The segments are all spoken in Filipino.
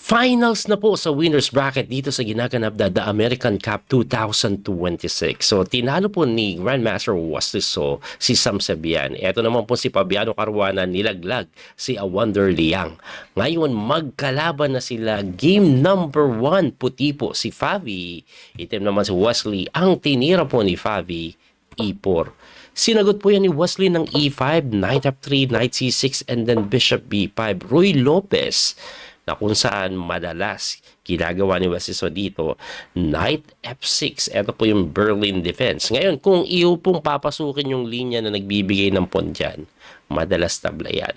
Finals na po sa winners bracket dito sa ginaganap na The American Cup 2026. So, tinalo po ni Grandmaster Wesley So si Sam Sabian. Ito naman po si Fabiano Caruana nilaglag si Wonder Liang. Ngayon, magkalaban na sila. Game number 1, puti po si Fabi. Itim naman si Wesley. Ang tinira po ni Fabi, E4. Sinagot po yan ni Wesley ng E5, Knight F3, Knight C6, and then Bishop B5. Roy Lopez, na kung saan madalas ginagawa ni Wesley So dito, Knight F6. Ito po yung Berlin defense. Ngayon, kung iyo pong papasukin yung linya na nagbibigay ng pawn dyan, madalas tabla yan.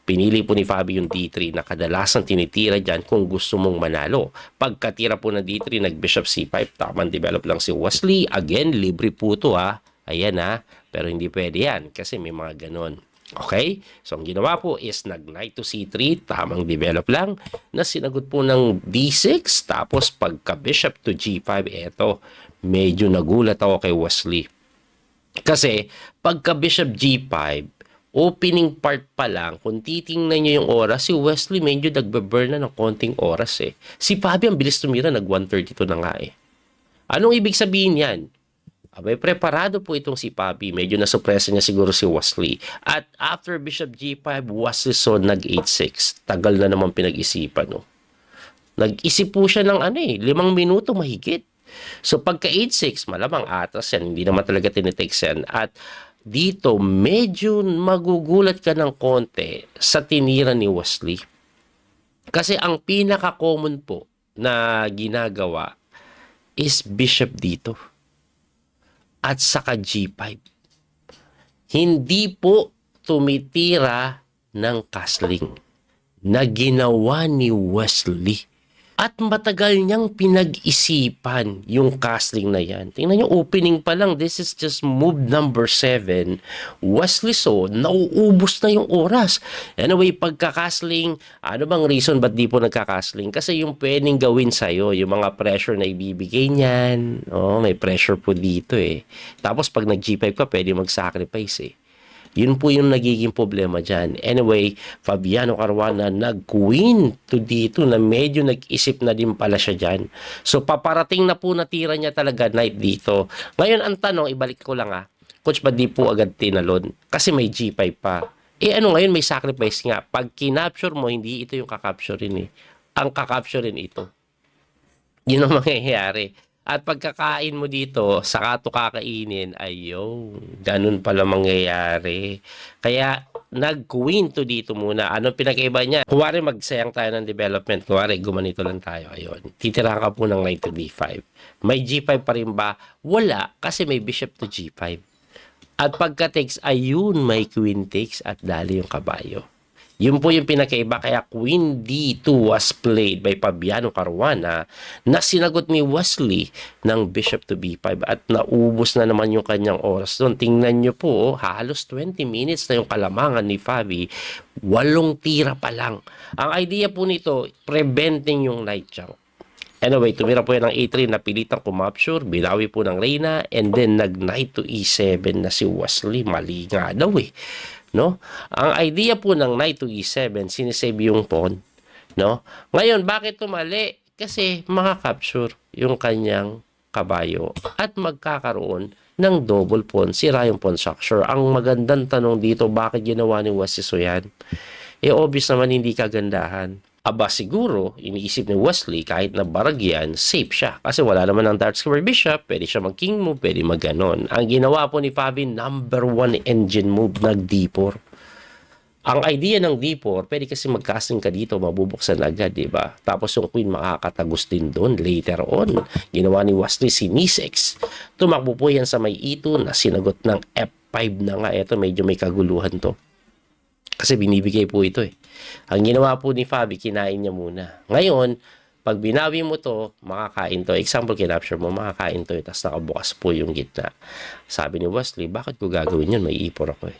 Pinili po ni Fabi yung D3 na kadalasan tinitira dyan kung gusto mong manalo. Pagkatira po ng D3, nag-Bishop C5, tamang develop lang si Wesley. Again, libre po ito ha. Ayan ha. Pero hindi pwede yan kasi may mga ganon. Okay? So, ang ginawa po is nag-Knight to C3, tamang develop lang, na sinagot po ng D6, tapos pagka-Bishop to G5, eto, medyo nagulat ako kay Wesley. Kasi, pagka-Bishop G5, opening part pa lang, kung titingnan nyo yung oras, si Wesley medyo nagbe-burn na ng konting oras eh. Si Fabi ang bilis tumira, nag-132 na nga eh. Anong ibig sabihin yan? Abay, preparado po itong si Fabi. Medyo nasupresa niya siguro si Wesley. At after Bishop G5, Wesley So nag-8-6. Tagal na naman pinag-isipan, no? Nag-isip po siya ng 5 minuto mahigit. So pagka 8-6, malamang atras yan. Hindi naman talaga tinitakes yan. At dito, medyo magugulat ka ng konti sa tinira ni Wesley. Kasi ang pinaka-common po na ginagawa is Bishop dito. At saka G5. Hindi po tumitira ng castling na ginawa ni Wesley. At matagal niyang pinag-isipan yung castling na yan. Tingnan niyo, opening pa lang, this is just move number 7. Wesley So, nauubos na yung oras. Anyway, pagka-castling, ano bang reason ba't di po nagka-castling? Kasi yung pwedeng gawin sa'yo, yung mga pressure na ibibigay niyan, may pressure po dito eh. Tapos pag nag-G5 ka, pwede mag-sacrifice eh. Yun po yung nagiging problema dyan. Anyway, Fabiano Caruana nag-queen to dito na medyo nag-isip na din pala siya dyan. So, paparating na po natira niya talaga knight dito. Ngayon, ang tanong, ibalik ko lang Coach, ba di po agad tinalon? Kasi may G5 pa. Ngayon may sacrifice nga. Pag kinapture mo, hindi ito yung kakapturein eh. Ang kakapturein ito. Yun ang mangyayari. At pagkakain mo dito, saka ito kakainin, ganun pala mangyayari. Kaya, nag-queen to dito muna. Anong pinakaiba niya? Kuwari magsayang tayo ng development. Kuwari, gumanito lang tayo. Ayun. Titirahan ka po ng knight to D5. May G5 pa rin ba? Wala, kasi may bishop to G5. At pagka-takes, ayun, may queen takes at dali yung kabayo. Yun po yung pinakaiba. Kaya Queen D2 was played by Fabiano Caruana na sinagot ni Wesley ng Bishop to B5 at naubos na naman yung kanyang oras doon. Tingnan nyo po, halos 20 minutes na yung kalamangan ni Fabi. 8 tira pa lang. Ang idea po nito, preventing yung knight jump. Anyway, tumira po yan ng A3, napilitang kumapture, binawi po ng Reyna, and then nag-knight to E7 na si Wesley. Mali nga daw eh. No? Ang idea po ng knight to E7, sinisave yung pawn. No? Ngayon, bakit tumali? Kasi makakapture yung kanyang kabayo at magkakaroon ng double pawn. Sira yung pawn structure. Ang magandang tanong dito, bakit ginawa ni Wesley So yan? Obvious naman hindi kagandahan. Aba siguro, iniisip ni Wesley, kahit na barag yan, safe siya. Kasi wala naman ng dark square bishop, pwede siya mag-king move, pwede mag-ganon. Ang ginawa po ni Fabi, number 1 engine move, nag-D4. Ang idea ng D4, pwede kasi mag-casting ka dito, mabubuksan agad, di ba? Tapos yung queen makakatagos din doon later on. Ginawa ni Wesley si E6. Tumakbo po yan sa may E2 na sinagot ng F5 na nga. Ito, medyo may kaguluhan to. Kasi binibigay po ito eh. Ang ginawa po ni Fabi, kinain niya muna. Ngayon, pag binawi mo to, makakain to. Example, kinapture mo, makakain to. Tapos nakabukas po yung gitna. Sabi ni Wesley, bakit ko gagawin yun? May E4 ako eh.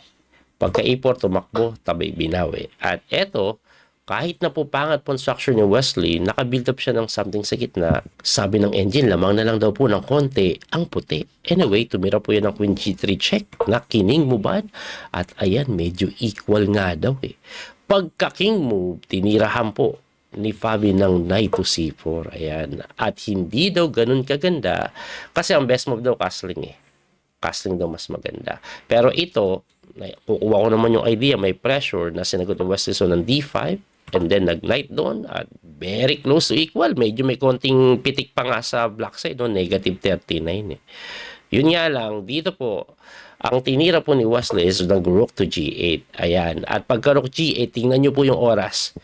Pagka E4, tumakbo, tabay binawi. At eto, kahit na po pangat po structure ni Wesley, nakabuild up siya ng something sa gitna. Sabi ng engine, lamang na lang daw po ng konti ang puti. Anyway, tumira po yan ng Queen G3 check na kining mubad. At ayan, medyo equal nga daw eh. Pagka king move, tinirahan po ni Fabi ng knight to c4. Ayan. At hindi daw ganun kaganda kasi ang best move daw castling eh. Castling daw mas maganda. Pero ito, kukuha ko naman yung idea, may pressure na sinagot ng Wesley so ng d5 and then nag-knight doon at very close to equal. Medyo may konting pitik pa nga sa black side, no? Negative 39 eh. Yun nga lang, dito po, ang tinira po ni Wesley is nag-rook to g8. Ayan. At pagka-rook g8, tingnan nyo po yung oras.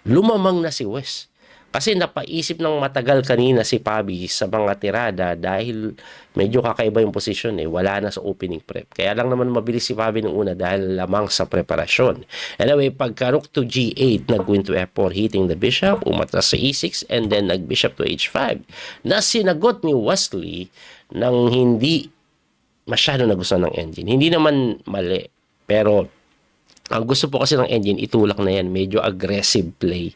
Lumamang na si Wes. Kasi napaisip ng matagal kanina si Pabi sa mga tirada dahil medyo kakaiba yung posisyon eh. Wala na sa opening prep. Kaya lang naman mabilis si Pabi nung una dahil lamang sa preparasyon. Anyway, pagka rook to g8, nag-win to f4, hitting the bishop, umatras sa e6, and then nag-bishop to h5. Na sinagot ni Wesley ng hindi masyado nagustuhan ng engine. Hindi naman mali. Pero ang gusto po kasi ng engine, itulak na yan. Medyo aggressive play.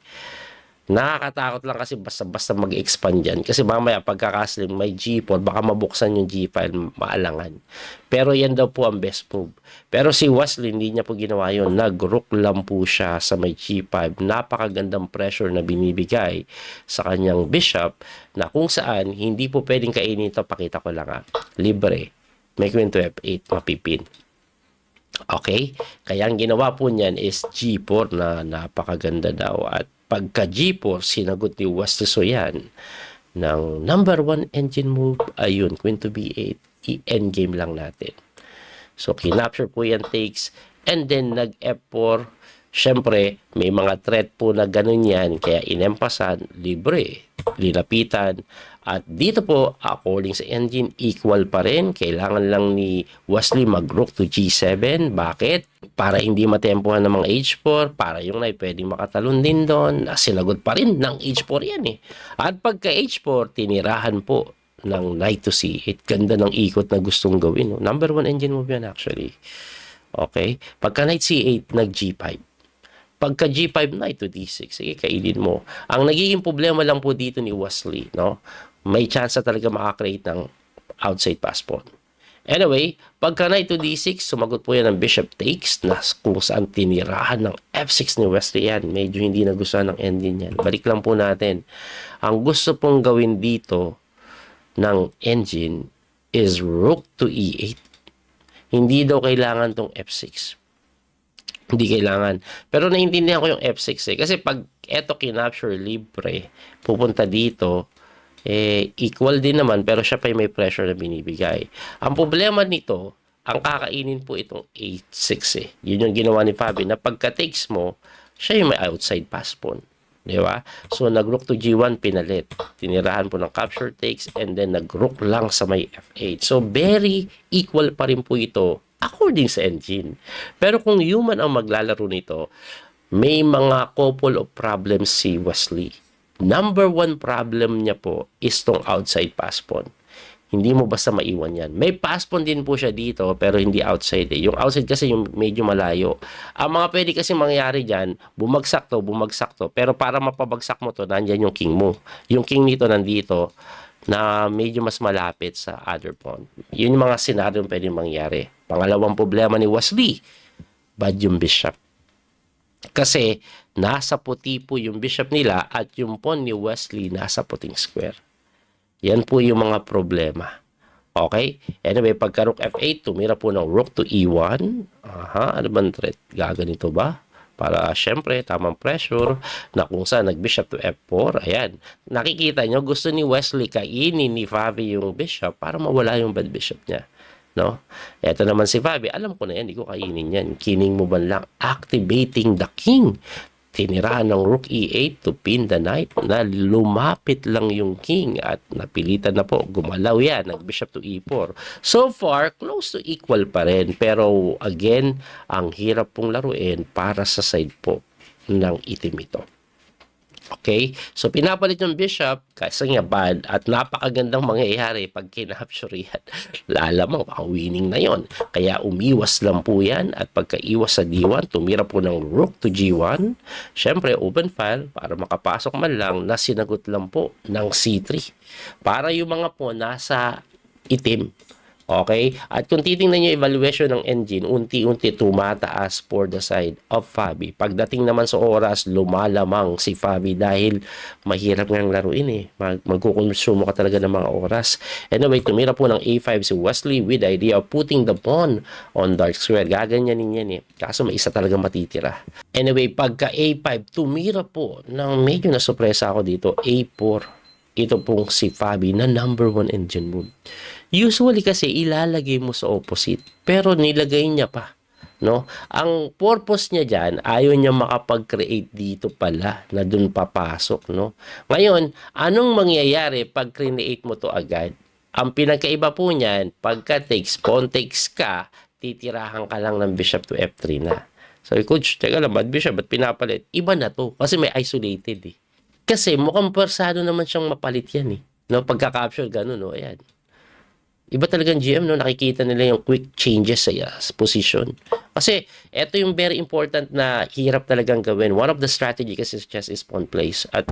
Nakakatakot lang kasi basta-basta mag-expand yan. Kasi mamaya pagkakaslim may G4, baka mabuksan yung G5, maalangan. Pero yan daw po ang best move. Pero si Wesley, hindi niya po ginawa yun. Nag-rook lang po siya sa may G5. Napakagandang pressure na binibigay sa kanyang bishop na kung saan hindi po pwedeng kainin ito. Pakita ko lang ha. Libre. May queen to F8, mapipin. Okay? Kaya ang ginawa po niyan is G4 na napakaganda daw. At pagka G4, sinagot ni Wesley so yan ng number 1 engine move, ayun, queen to B8, i-endgame lang natin. So, kinapture po yan takes, and then nag-F4, syempre, may mga threat po na ganun yan, kaya inempasan, libre, linapitan, at dito po, according sa engine, equal pa rin. Kailangan lang ni Wesley mag-rook to G7. Bakit? Para hindi matempohan ng mga H4, para yung knight pwedeng makatalon din doon. Sinagot pa rin ng H4 yan eh. At pagka H4, tinirahan po ng knight to C8. Ganda ng ikot na gustong gawin. No? Number 1 engine move yan actually. Okay? Pagka knight C8, nag-G5. Pagka G5 knight to D6, sige, kainin mo. Ang nagiging problema lang po dito ni Wesley, no? May chance na talaga makakreate ng outside pass pawn. Anyway, pagka knight to D6, sumagot po yan ng bishop takes na kung saan tinirahan ng F6 ni Wesley yan. Medyo hindi nagustuhan ng engine yan. Balik lang po natin. Ang gusto pong gawin dito ng engine is rook to E8. Hindi daw kailangan tong F6. Hindi kailangan. Pero naiintindihan ko yung F6 eh. Kasi pag eto kinapture libre, pupunta dito, equal din naman pero siya pa may pressure na binibigay. Ang problema nito, ang kakainin po itong H6 eh. Yun yung ginawa ni Fabi na pagka-takes mo, siya yung may outside pass pawn. Di ba? So, nag-rook to G1, pinalit. Tinirahan po ng capture takes and then nag-rook lang sa may F8. So, very equal pa rin po ito according sa engine. Pero kung human ang maglalaro nito, may mga couple of problems si Wesley. Number 1 problem niya po is tong outside pass pawn. Hindi mo basta maiwan yan. May pass pawn din po siya dito pero hindi outside eh. Yung outside kasi yung medyo malayo. Ang mga pwede kasi mangyari dyan, bumagsak to. Pero para mapabagsak mo to, nandyan yung king mo. Yung king nito nandito na medyo mas malapit sa other pawn. Yun yung mga senaryo pwede mangyari. Pangalawang problema ni Wesley, bad yung bishop. Kasi nasa puti po yung bishop nila at yung pawn ni Wesley nasa puting square. Yan po yung mga problema. Okay? Anyway, pagka rook F8, tumira po ng rook to E1. Aha, ano bang threat? Gaganito ba? Para syempre, tamang pressure na kung saan nag-bishop to F4. Ayan. Nakikita nyo, gusto ni Wesley kainin ni Fabi yung bishop para mawala yung bad bishop niya. No? Ito naman si Fabi, alam ko na yan, hindi ko kainin yan. Kining mo ba lang? Activating the king. Tinirahan ng rook E8 to pin the knight na lumapit lang yung king at napilitan na po. Gumalaw yan, nag-bishop to E4. So far, close to equal pa rin. Pero again, ang hirap pong laruin para sa side po ng itim ito. Okay? So, pinapalit yung bishop kasi nga bad at napakagandang mangyayari pag kinapture yan. Lalamang, winning na yon. Kaya umiwas lang po yan at pagkaiwas sa D1, tumira po ng rook to G1. Siyempre, open file para makapasok man lang na sinagot lang po ng C3. Para yung mga po nasa itim, Okay? At kung titingnan nyo evaluation ng engine, unti-unti tumataas for the side of Fabi. Pagdating naman sa oras, lumalamang si Fabi dahil mahirap ngang laruin eh. Magkukonsumo ka talaga ng mga oras. Anyway, tumira po ng A5 si Wesley with the idea of putting the pawn on dark square. Gaganyanin yan eh. Kaso may isa talaga matitira. Anyway, pagka A5, tumira po ng medyo nasupresa ako dito, A4. Ito pong si Fabi na number 1 engine move. Usually kasi ilalagay mo sa opposite, pero nilagay niya pa. No? Ang purpose niya dyan, ayaw niya makapag-create dito pala na dun papasok. No? Ngayon, anong mangyayari pag create mo to agad? Ang pinagkaiba po niyan, pagka takes, pawn takes ka, titirahan ka lang ng bishop to F3 na. So, coach, teka lang, bad bishop, ba't pinapalit? Iba na to, kasi may isolated eh. Kasi mukhang persado naman siyang mapalit yan eh. No, pagka-capture ganun, no, ayan. Iba talagang GM, no, nakikita nila yung quick changes sa position. Kasi ito yung very important na hirap talagang gawin. One of the strategy kasi sa chess is pawn plays at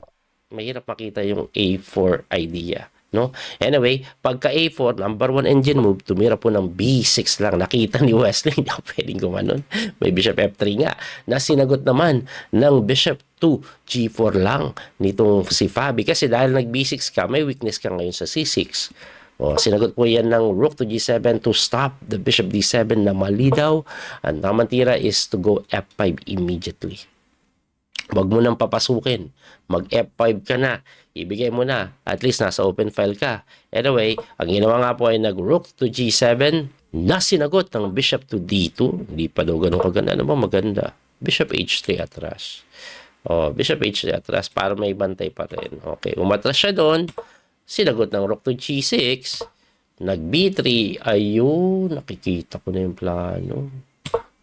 mahirap makita yung A4 idea. No? Anyway, pagka A4, number 1 engine move, tumira po ng B6 lang. Nakita ni Wesley, hindi ako pwedeng gumanon. May bishop F3 nga. Na sinagot naman ng bishop to G4 lang nitong si Fabi. Kasi dahil nag B6 ka, may weakness ka ngayon sa C6. O, sinagot po yan ng rook to G7 to stop the bishop D7 na mali daw. Ang tamang tira is to go F5 immediately. Huwag mo nang papasukin. Mag F5 ka na. Ibigay mo na. At least nasa open file ka. Anyway, ang ginawa nga po ay nag-rook to G7 na sinagot ng bishop to D2. Hindi pa daw ganun kaganda. Ano ba maganda? Bishop H3 atras. Bishop H3 atras para may bantay pa rin. Okay, umatras siya doon. Sinagot ng rook to G6. Nag B3. Ayun, nakikita ko na yung plano.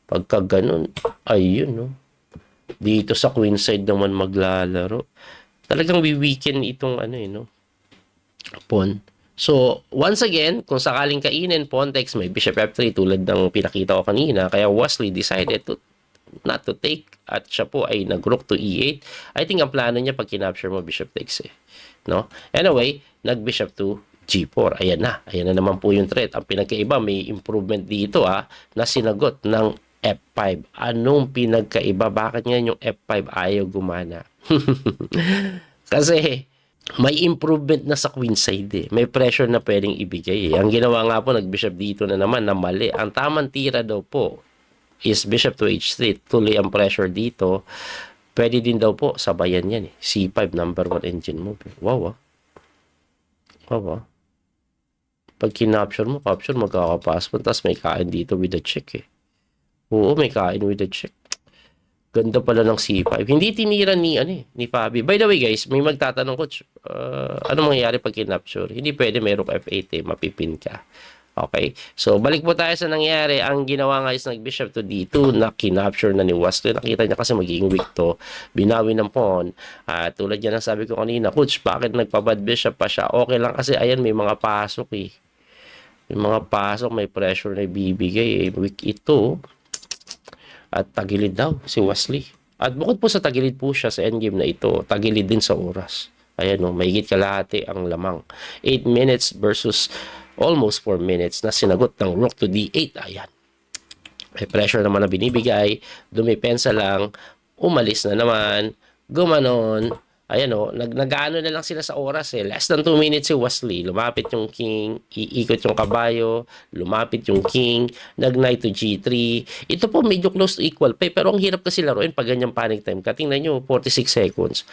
Pagka ganun, ayun, no? Dito sa queen side naman maglalaro. Talagang weekend itong ano eh, no? Pawn. So, once again, kung sakaling kainin, pawn takes, may bishop F3 tulad ng pinakita ko kanina. Kaya Wesley decided to not to take at siya po ay nag-rook to E8. I think ang plano niya pag kinapture mo, bishop takes eh. No? Anyway, nag-bishop to G4. Ayan na. Ayan na naman po yung threat. Ang pinagkaiba, may improvement dito na sinagot ng F5. Anong pinagkaiba? Bakit nga yung F5 ayaw gumana? Kasi may improvement na sa queen side eh. May pressure na pwedeng ibigay eh. Ang ginawa nga po, nag-bishop dito na naman na mali. Ang tamang tira daw po is bishop to H3. Tuloy ang pressure dito. Pwede din daw po, sabayan yan eh. C5, number 1 engine move. Wow. Wow. Pag kinapture mo, capture, magkakapas mo. Tapos may kain dito with the check eh. Oo, may kain with the check. Ganda pala ng C5. Hindi tinira ni Fabi. By the way guys, may magtatanong, coach, ano mangyayari pag kinapture? Hindi pwede, may rook F8 eh, mapipin ka. Okay? So, balik po tayo sa nangyari. Ang ginawa nga is nag-bishop to D2 na kinapture na ni Wesley. Nakita niya kasi magiging weak to. Binawi ng pawn. Tulad yan ang sabi ko kanina, coach, bakit nagpabad bishop pa siya? Okay lang kasi ayan, may mga pasok eh. May mga pasok, may pressure na ibibigay eh. Weak ito. At tagilid daw si Wesley. At bukod po sa tagilid po siya sa endgame na ito, tagilid din sa oras. Ayan o, mahigit kalahati ang lamang. 8 minutes versus almost 4 minutes na sinagot ng rook to D8. Ayan. May pressure naman na binibigay. Dumipensa lang. Umalis na naman. Gumanon. Ayan o, nag-ano na lang sila sa oras eh. Less than 2 minutes si Wesley. Lumapit yung king, iikot yung kabayo, lumapit yung king, nag-knight to G3. Ito po medyo close to equal pa. Pero ang hirap kasi laruin pag ganyang panic time. Tingnan nyo, 46 seconds.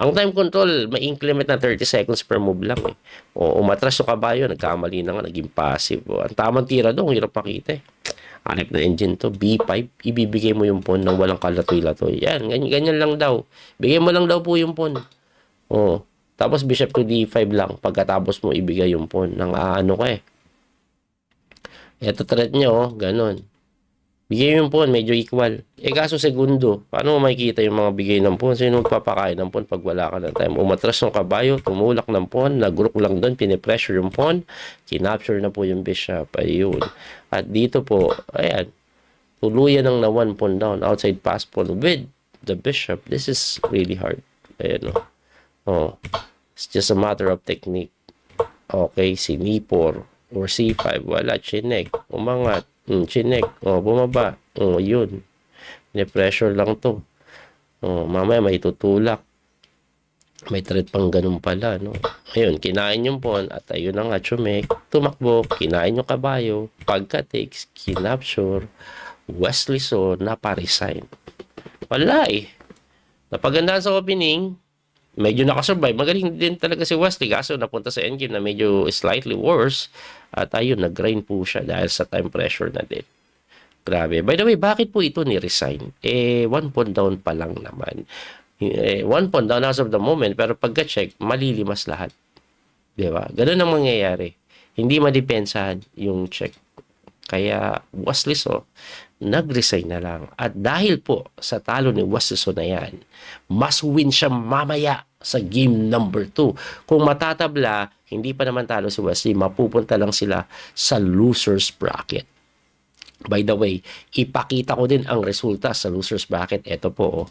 Ang time control, may increment na 30 seconds per move lang eh. O umatras yung kabayo, nagkamali na nga, naging passive. Ang tamang tira doon, hirap makita eh. Hanap na engine to, B5, ibibigay mo yung pawn nang walang kalatoy-latoy. Yan, ganyan lang daw. Bigay mo lang daw po yung pawn. Oh, tapos bishop to D5 lang. Pagkatapos mo ibigay yung pawn nang ano ka eh. Ito threat nyo, ganun. Bigay yung pawn, medyo equal. Kaso segundo, paano mo makikita yung mga bigay ng pawn? Sino magpapakain ng pawn pag wala ka ng time? Umatras ng kabayo, tumulak ng pawn, nag-rook lang doon, pinipressure yung pawn, kinapture na po yung bishop. Ayun. At dito po, ayan, tuluyan ng na one pawn down, outside pass pawn with the bishop. This is really hard. Ayan o. Oh. It's just a matter of technique. Okay, si Nipor. or C5, wala, chinek, umangat, chinek, bumaba, yun, pressure lang to, mamaya may tutulak, may thread pang ganun pala, no? Ayun, kinain yung pawn, at ayun na nga, chumek, tumakbo, kinain yung kabayo, pagka-takes, kinapture, Wesley So, napa-resign. Wala eh. Napagandaan sa opening, medyo nakasurvive. Magaling din talaga si Wesley, kaso napunta sa endgame na medyo slightly worse. At ayun, nag-grind po siya dahil sa time pressure na din. Grabe. By the way, bakit po ito ni-resign? 1 pawn down pa lang naman. 1 pawn down as of the moment, pero pagka-check, malilimas lahat. Diba? Ganun ang mangyayari. Hindi madipensahan yung check. Kaya Wesley So, nag-resign na lang. At dahil po sa talo ni Wesley So na yan, mas win siya mamaya sa game number 2. Kung matatabla, hindi pa naman talo si Wesley, mapupunta lang sila sa loser's bracket. By the way, ipakita ko din ang resulta sa loser's bracket. Ito po,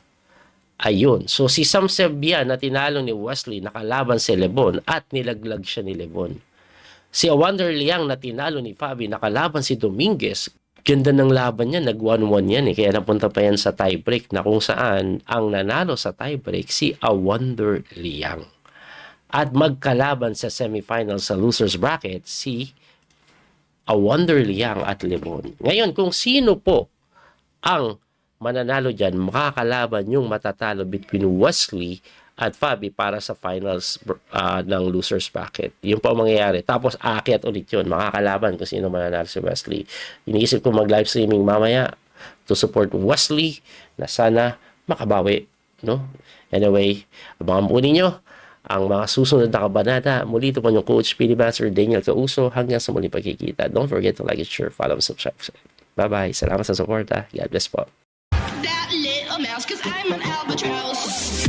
ayun. So si Sam Sebian na tinalo ni Wesley, nakalaban si Lebon at nilaglag siya ni Lebon. Si Wonder Liang na tinalo ni Fabi, nakalaban si Dominguez. Ganda ng laban niya, nag-1-1 yan eh. Kaya napunta pa yan sa tiebreak na kung saan ang nanalo sa tiebreak si Wonder Liang. At magkalaban sa semifinal sa loser's bracket si Wonder Liang at Lebon. Ngayon, kung sino po ang mananalo dyan, makakalaban yung matatalo between Wesley at Fabi para sa finals ng loser's bracket. Yun po ang mangyayari. Tapos aakyat ulit yun. Makakalaban kung sino mananalo si Wesley. Iniisip ko mag-live streaming mamaya to support Wesley na sana makabawi. No? Anyway, abangan po ninyo ang mga susunod na kabanata. Muli ito po yung Coach Speedy Master Daniel Causo. Hanggang sa muling pagkikita. Don't forget to like, share, follow, and subscribe. Bye-bye. Salamat sa suporta. God bless po. That little mouse, 'cause I'm an albatross.